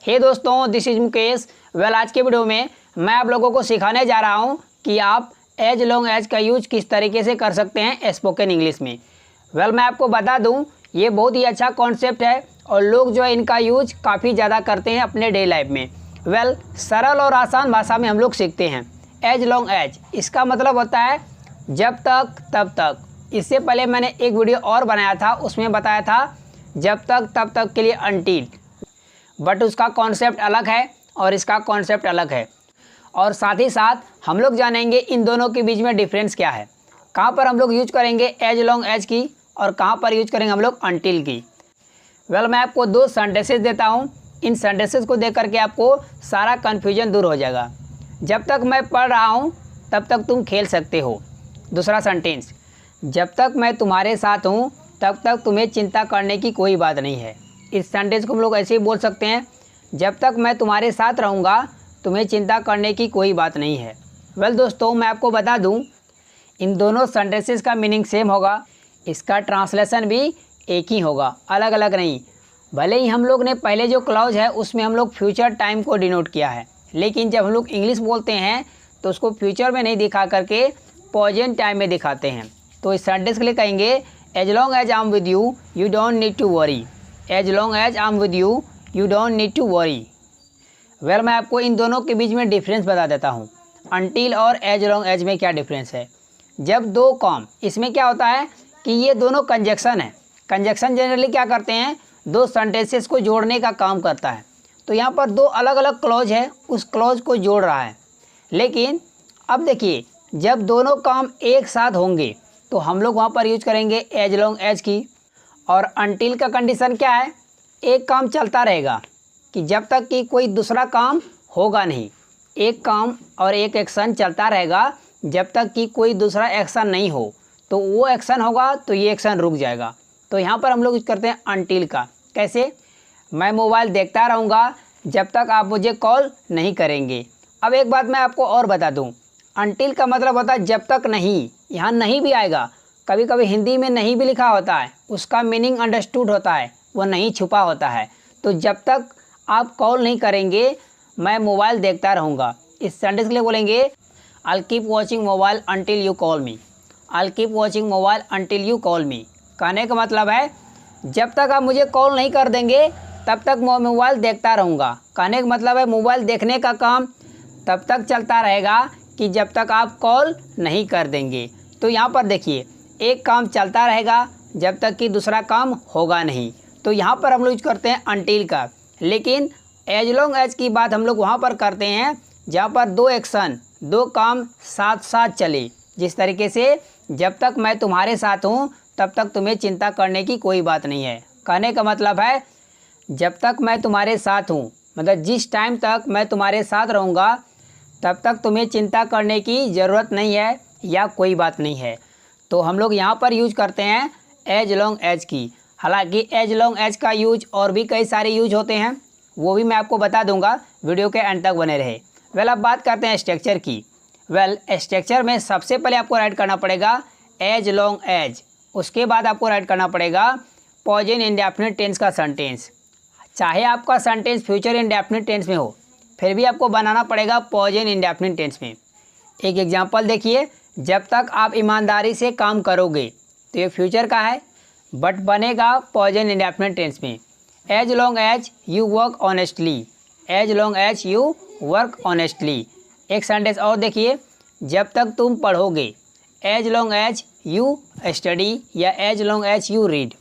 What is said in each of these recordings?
हे दोस्तों, this is Mukesh. आज के वीडियो में मैं आप लोगों को सिखाने जा रहा हूं कि आप एज लॉन्ग एज का यूज किस तरीके से कर सकते हैं स्पोकन इंग्लिश में। मैं आपको बता दूं, ये बहुत ही अच्छा कॉन्सेप्ट है और लोग जो है इनका यूज काफ़ी ज़्यादा करते हैं अपने डे लाइफ में। सरल और आसान भाषा में हम लोग सीखते हैं। एज लॉन्ग एज, इसका मतलब होता है जब तक तब तक। इससे पहले मैंने एक वीडियो और बनाया था, उसमें बताया था जब तक तब तक के लिए अनटिल, बट उसका कॉन्सेप्ट अलग है और इसका कॉन्सेप्ट अलग है। और साथ ही साथ हम लोग जानेंगे इन दोनों के बीच में डिफरेंस क्या है, कहाँ पर हम लोग यूज करेंगे एज लॉन्ग एज की और कहाँ पर यूज करेंगे हम लोग अनटिल की। मैं आपको दो सेंटेंसेस देता हूँ, इन सेंटेंसेस को देख करके आपको सारा कन्फ्यूजन दूर हो जाएगा। जब तक मैं पढ़ रहा हूँ तब तक तुम खेल सकते हो। दूसरा सेंटेंस, जब तक मैं तुम्हारे साथ हूँ तब तक तुम्हें चिंता करने की कोई बात नहीं है। इस सेंटेंस को हम लोग ऐसे ही बोल सकते हैं, जब तक मैं तुम्हारे साथ रहूँगा तुम्हें चिंता करने की कोई बात नहीं है। दोस्तों, मैं आपको बता दूँ, इन दोनों सेंटेंसेस का मीनिंग सेम होगा, इसका ट्रांसलेशन भी एक ही होगा, अलग अलग नहीं। भले ही हम लोग ने पहले जो क्लॉज है उसमें हम लोग फ्यूचर टाइम को डिनोट किया है, लेकिन जब हम लोग इंग्लिश बोलते हैं तो उसको फ्यूचर में नहीं दिखा करके प्रेजेंट टाइम में दिखाते हैं। तो इस सेंटेंस के लिए कहेंगे, as long as I am with you you don't need to worry. As long as I am with you you don't need to worry. मैं आपको इन दोनों के बीच में डिफरेंस बता देता हूँ। अनटिल और एज लॉन्ग एज में क्या डिफरेंस है। जब दो कॉम, इसमें क्या होता है कि ये दोनों कंजक्शन है। कंजक्शन जनरली क्या करते हैं, दो सेंटेंसेस को जोड़ने का काम करता है। तो यहाँ पर दो अलग अलग क्लॉज है, उस क्लॉज को जोड़ रहा है। लेकिन अब देखिए, जब दोनों काम एक साथ होंगे तो हम लोग वहाँ पर यूज करेंगे एज लॉन्ग एज की। और अनटिल का कंडीशन क्या है, एक काम चलता रहेगा कि जब तक कि कोई दूसरा काम होगा नहीं। एक काम और एक एक्शन चलता रहेगा जब तक कि कोई दूसरा एक्शन नहीं हो, तो वो एक्शन होगा तो ये एक्शन रुक जाएगा। तो यहाँ पर हम लोग यूज करते हैं अनटिल का। कैसे, मैं मोबाइल देखता रहूँगा जब तक आप मुझे कॉल नहीं करेंगे। अब एक बात मैं आपको और बता दूँ, अनटिल का मतलब होता है जब तक नहीं। यहाँ नहीं भी आएगा, कभी कभी हिंदी में नहीं भी लिखा होता है, उसका मीनिंग अंडरस्टूड होता है, वो नहीं छुपा होता है। तो जब तक आप कॉल नहीं करेंगे मैं मोबाइल देखता रहूँगा। इस सेंटेंस के लिए बोलेंगे, I keep watching mobile until you call me. I keep watching mobile until you call मी। कहने का मतलब है जब तक आप मुझे कॉल नहीं कर देंगे तब तक मैं मोबाइल देखता रहूँगा। कहने का मतलब है मोबाइल देखने का काम तब तक चलता रहेगा कि जब तक आप कॉल नहीं कर देंगे। तो यहाँ पर देखिए, एक काम चलता रहेगा जब तक कि दूसरा काम होगा नहीं। तो यहाँ पर हम लोग यूज करते हैं अनटिल का। लेकिन एज लॉन्ग एज की बात हम लोग वहाँ पर करते हैं जहाँ पर दो एक्शन, दो काम साथ साथ चले। जिस तरीके से जब तक मैं तुम्हारे साथ हूँ तब तक तुम्हें चिंता करने की कोई बात नहीं है। कहने का मतलब है जब तक मैं तुम्हारे साथ हूँ, मतलब जिस टाइम तक मैं तुम्हारे साथ रहूँगा तब तक तुम्हें चिंता करने की ज़रूरत नहीं है या कोई बात नहीं है। तो हम लोग यहाँ पर यूज करते हैं एज लॉन्ग एज की। हालांकि एज लॉन्ग एज का यूज और भी कई सारे यूज होते हैं, वो भी मैं आपको बता दूंगा, वीडियो के एंड तक बने रहे। अब बात करते हैं स्ट्रक्चर की। स्ट्रक्चर में सबसे पहले आपको राइट करना पड़ेगा एज लॉन्ग एज, उसके बाद आपको राइट करना पड़ेगा प्रेजेंट इंडेफिनिट टेंस का सेंटेंस। चाहे आपका सेंटेंस फ्यूचर इंडेफिनिट टेंस में हो, फिर भी आपको बनाना पड़ेगा प्रेजेंट इंडेफिनिट टेंस में। एक एग्जांपल देखिए, जब तक आप ईमानदारी से काम करोगे, तो ये फ्यूचर का है बट बनेगा प्रेजेंट इंडेफिनिट टेंस में। As long as you work honestly. As long as you work honestly. एक सेंटेंस और देखिए, जब तक तुम पढ़ोगे। As long as you study या as long as you read.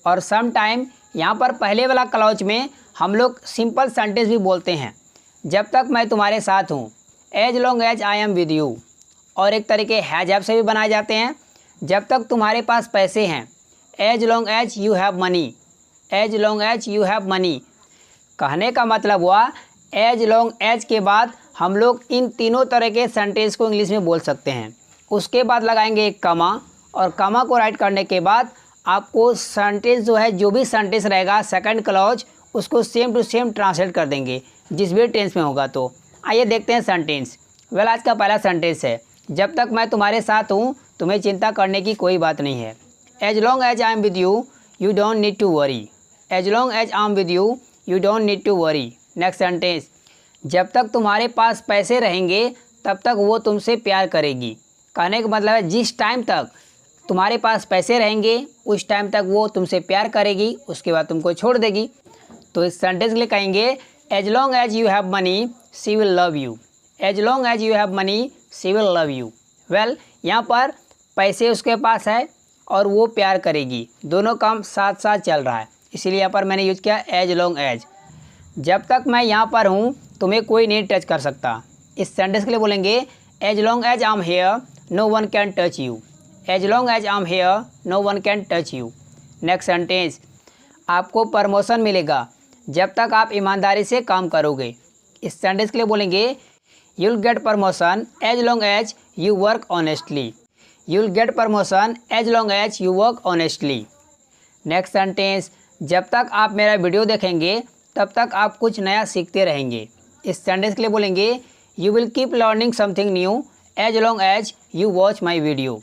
और सम टाइम यहाँ पर पहले वाला क्लॉज में हम लोग सिंपल सेंटेंस भी बोलते हैं, जब तक मैं तुम्हारे साथ हूँ। As long as I am with you. और एक तरीके हैज हैव से भी बनाए जाते हैं, जब तक तुम्हारे पास पैसे हैं। As long as you have money. As long as you have money. कहने का मतलब हुआ एज लॉन्ग एज के बाद हम लोग इन तीनों तरह के सेंटेंस को इंग्लिश में बोल सकते हैं। उसके बाद लगाएंगे एक कमा, और कमा को राइट करने के बाद आपको सेंटेंस जो है, जो भी सेंटेंस रहेगा सेकंड क्लॉज, उसको सेम टू सेम ट्रांसलेट कर देंगे जिस भी टेंस में होगा। तो आइए देखते हैं सेंटेंस। आज का पहला सेंटेंस है, जब तक मैं तुम्हारे साथ हूँ तुम्हें चिंता करने की कोई बात नहीं है। As long as I am with you you don't need to worry. As long as I am with you you don't need to worry. Next sentence, जब तक तुम्हारे पास पैसे रहेंगे तब तक वो तुमसे प्यार करेगी। कहने का मतलब है जिस टाइम तक तुम्हारे पास पैसे रहेंगे उस टाइम तक वो तुमसे प्यार करेगी, उसके बाद तुमको छोड़ देगी। तो इस सेंटेंस के लिए कहेंगे as long as you have money she will love you. As long as you have money she will love you. Well, यहाँ पर पैसे उसके पास है और वो प्यार करेगी, दोनों काम साथ साथ चल रहा है, इसीलिए यहाँ पर मैंने यूज़ किया एज लॉन्ग एज। जब तक मैं यहाँ पर हूँ तुम्हें कोई नहीं टच कर सकता। इस सेंटेंस के लिए बोलेंगे as long as I am here no one can touch you. As long as I am here no one can touch you. Next sentence, आपको प्रमोशन मिलेगा जब तक आप ईमानदारी से काम करोगे। इस सेंटेंस के लिए बोलेंगे you will get promotion as long as you work honestly. You will get promotion as long as you work honestly. Next sentence, जब तक आप मेरा वीडियो देखेंगे तब तक आप कुछ नया सीखते रहेंगे। इस सेंटेंस के लिए बोलेंगे you will keep learning something new as long as you watch my video.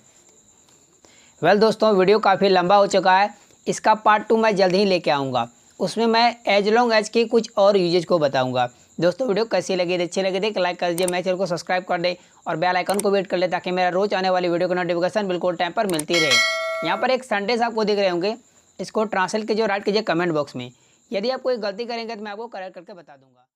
Well दोस्तों, वीडियो काफ़ी लंबा हो चुका है, इसका पार्ट 2 मैं जल्द ही लेके आऊँगा। उसमें मैं एज लॉन्ग एज की कुछ और यूजेज को बताऊँगा। दोस्तों, वीडियो कैसी लगी, अच्छी लगी तो लाइक कर दीजिए, मेरे चैनल को सब्सक्राइब कर दे और बेल आइकन को वेट कर ले ताकि मेरा रोज आने वाली वीडियो की नोटिफिकेशन बिल्कुल टाइम पर मिलती रहे। यहाँ पर एक सेंटेंस आपको दिख रहे होंगे, इसको ट्रांसलेट कीजिए और राइट कीजिए कमेंट बॉक्स में। यदि आप कोई गलती करेंगे तो मैं आपको करेक्ट करके बता दूंगा।